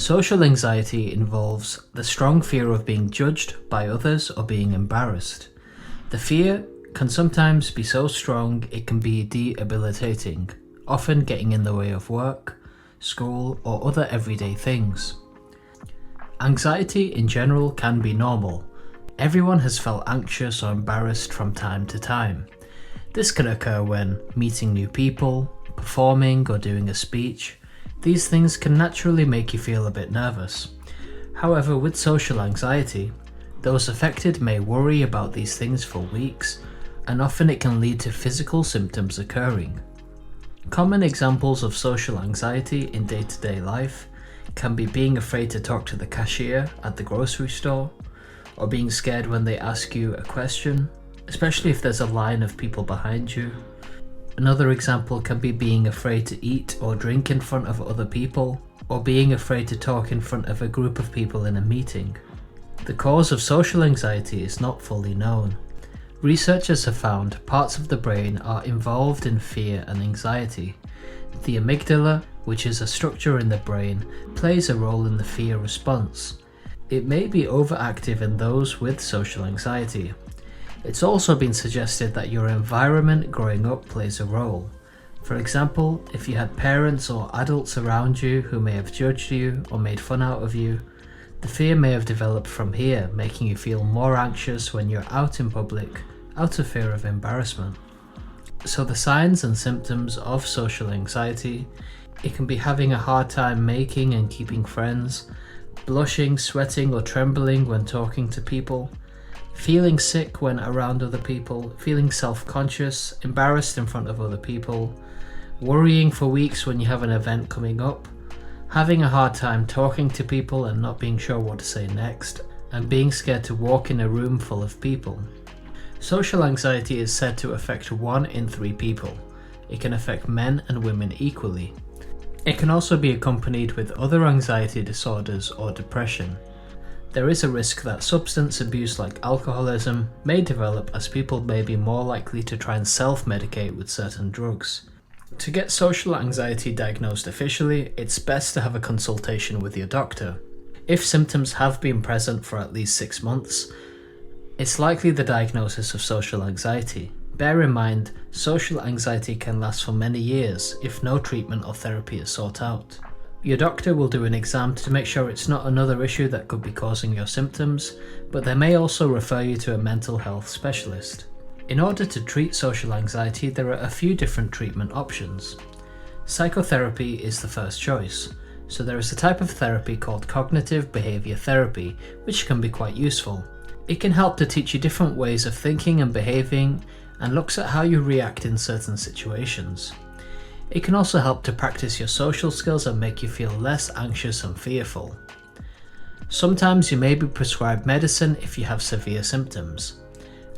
Social anxiety involves the strong fear of being judged by others or being embarrassed. The fear can sometimes be so strong it can be debilitating, often getting in the way of work, school, or other everyday things. Anxiety in general can be normal. Everyone has felt anxious or embarrassed from time to time. This can occur when meeting new people, performing or doing a speech. These things can naturally make you feel a bit nervous. However, with social anxiety, those affected may worry about these things for weeks, and often it can lead to physical symptoms occurring. Common examples of social anxiety in day-to-day life can be being afraid to talk to the cashier at the grocery store, or being scared when they ask you a question, especially if there's a line of people behind you. Another example can be being afraid to eat or drink in front of other people, or being afraid to talk in front of a group of people in a meeting. The cause of social anxiety is not fully known. Researchers have found parts of the brain are involved in fear and anxiety. The amygdala, which is a structure in the brain, plays a role in the fear response. It may be overactive in those with social anxiety. It's also been suggested that your environment growing up plays a role. For example, if you had parents or adults around you who may have judged you or made fun out of you, the fear may have developed from here, making you feel more anxious when you're out in public, out of fear of embarrassment. So the signs and symptoms of social anxiety, it can be having a hard time making and keeping friends, blushing, sweating or trembling when talking to people, feeling sick when around other people, feeling self-conscious, embarrassed in front of other people, worrying for weeks when you have an event coming up, having a hard time talking to people and not being sure what to say next, and being scared to walk in a room full of people. Social anxiety is said to affect 1 in 3 people. It can affect men and women equally. It can also be accompanied with other anxiety disorders or depression. There is a risk that substance abuse like alcoholism may develop, as people may be more likely to try and self-medicate with certain drugs. To get social anxiety diagnosed officially, it's best to have a consultation with your doctor. If symptoms have been present for at least 6 months, it's likely the diagnosis of social anxiety. Bear in mind, social anxiety can last for many years if no treatment or therapy is sought out. Your doctor will do an exam to make sure it's not another issue that could be causing your symptoms, but they may also refer you to a mental health specialist. In order to treat social anxiety, there are a few different treatment options. Psychotherapy is the first choice, so there is a type of therapy called cognitive behavior therapy, which can be quite useful. It can help to teach you different ways of thinking and behaving, and looks at how you react in certain situations. It can also help to practice your social skills and make you feel less anxious and fearful. Sometimes you may be prescribed medicine if you have severe symptoms.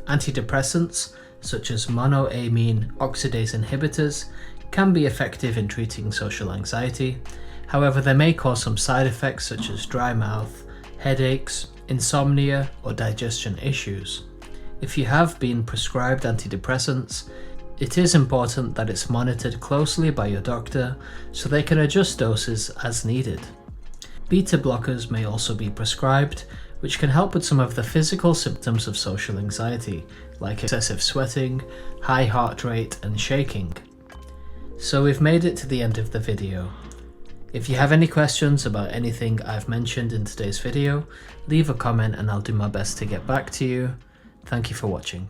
Antidepressants, such as monoamine oxidase inhibitors, can be effective in treating social anxiety. However, they may cause some side effects such as dry mouth, headaches, insomnia, or digestion issues. If you have been prescribed antidepressants, it is important that it's monitored closely by your doctor so they can adjust doses as needed. Beta blockers may also be prescribed, which can help with some of the physical symptoms of social anxiety, like excessive sweating, high heart rate, and shaking. So we've made it to the end of the video. If you have any questions about anything I've mentioned in today's video, leave a comment and I'll do my best to get back to you. Thank you for watching.